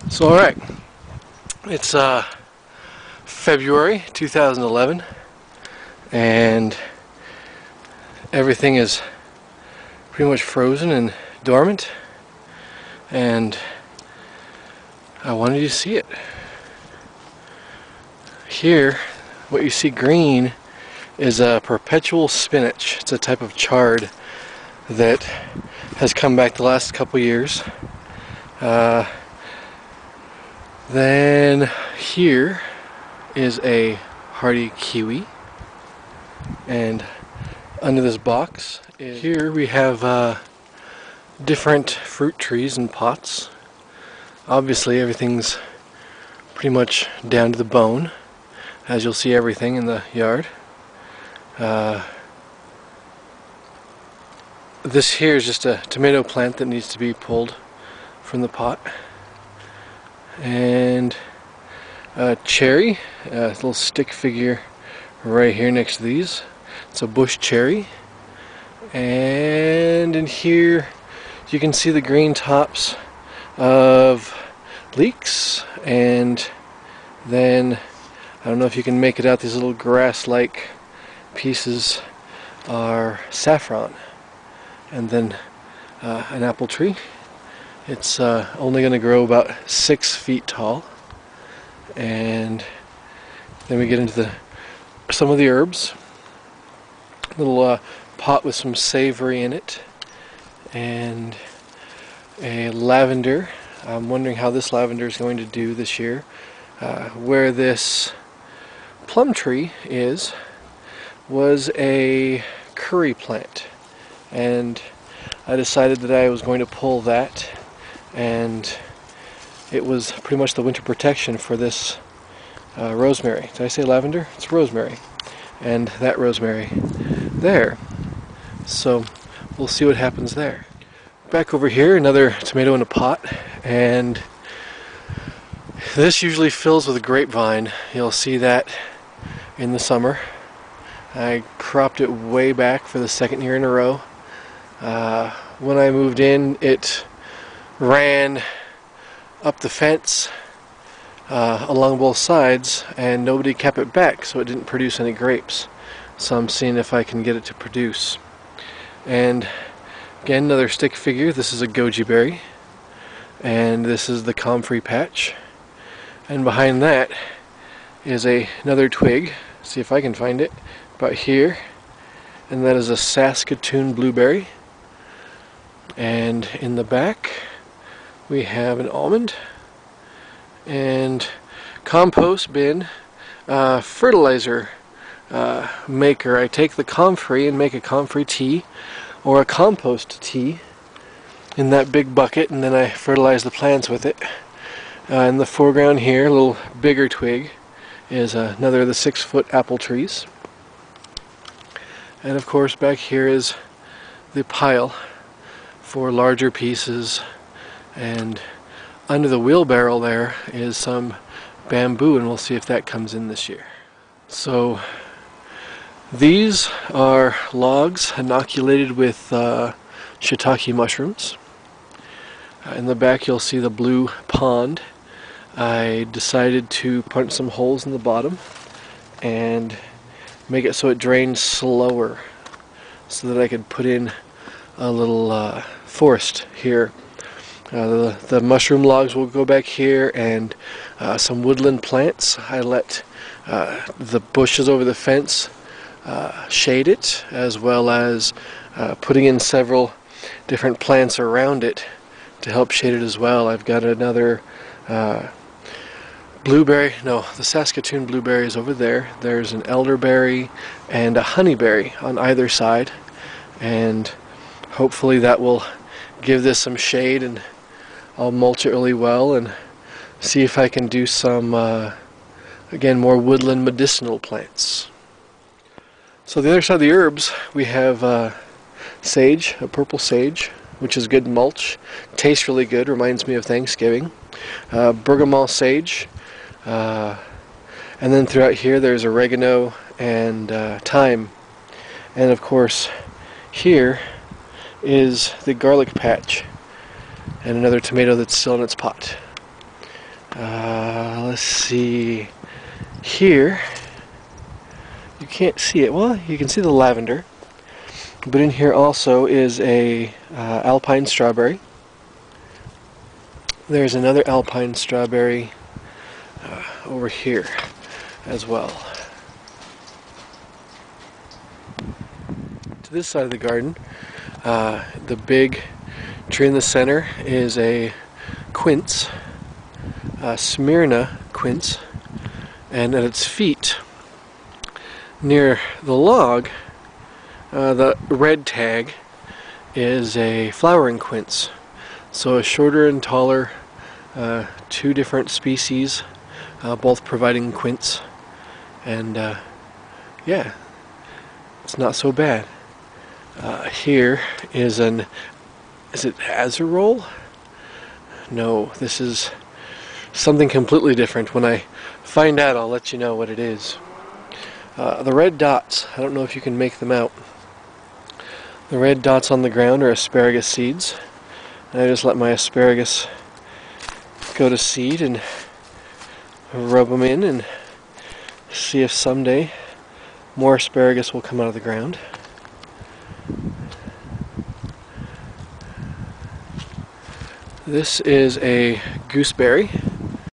So alright, it's February 2011 and everything is pretty much frozen and dormant, and I wanted you to see it. Here, what you see green is a perpetual spinach. It's a type of chard that has come back the last couple years. Then here is a hardy kiwi, and under this box here we have different fruit trees and pots. Obviously everything's pretty much down to the bone, as you'll see everything in the yard. This here is just a tomato plant that needs to be pulled from the pot. And a cherry, a little stick figure right here next to these. It's a bush cherry. And in here you can see the green tops of leeks, and then I don't know if you can make it out, these little grass-like pieces are saffron. And then an apple tree. It's only going to grow about 6 feet tall. And then we get into some of the herbs. Little pot with some savory in it, and a lavender. I'm wondering how this lavender is going to do this year. Where this plum tree was a curry plant, and I decided that I was going to pull that, and it was pretty much the winter protection for this rosemary. Did I say lavender? It's rosemary. And that rosemary there. So we'll see what happens there. Back over here, another tomato in a pot, and this usually fills with a grapevine. You'll see that in the summer. I cropped it way back for the 2nd year in a row. When I moved in, it ran up the fence along both sides, and nobody kept it back, so it didn't produce any grapes. So I'm seeing if I can get it to produce. And again, another stick figure. This is a goji berry, and this is the comfrey patch. And behind that is another twig. See if I can find it. About here. And that is a Saskatoon blueberry. And in the back we have an almond, and compost bin, fertilizer maker. I take the comfrey and make a comfrey tea or a compost tea in that big bucket, and then I fertilize the plants with it. In the foreground here, a little bigger twig, is another of the 6-foot apple trees. And of course back here is the pile for larger pieces, and under the wheelbarrow there is some bamboo, and we'll see if that comes in this year. So these are logs inoculated with shiitake mushrooms. In the back you'll see the blue pond. I decided to punch some holes in the bottom and make it so it drains slower, so that I could put in a little forest here. The mushroom logs will go back here, and some woodland plants. I let the bushes over the fence shade it, as well as putting in several different plants around it to help shade it as well. I've got another blueberry, no, the Saskatoon blueberry is over there. There's an elderberry and a honeyberry on either side, and hopefully that will give this some shade, and I'll mulch it really well and see if I can do some, again, more woodland medicinal plants. So the other side of the herbs, we have sage, a purple sage, which is good mulch. Tastes really good, reminds me of Thanksgiving. Bergamot sage, and then throughout here there's oregano and thyme. And of course here is the garlic patch, and another tomato that's still in its pot. Let's see. Here, you can't see it. Well, you can see the lavender. But in here also is a alpine strawberry. There's another alpine strawberry over here as well. To this side of the garden, the big tree in the center is a quince, Smyrna quince, and at its feet, near the log, the red tag is a flowering quince. So a shorter and taller, two different species, both providing quince, and yeah, it's not so bad. Here is is it acerola? No, this is something completely different. When I find out, I'll let you know what it is. The red dots, I don't know if you can make them out. The red dots on the ground are asparagus seeds. And I just let my asparagus go to seed and rub them in and see if someday more asparagus will come out of the ground. This is a gooseberry.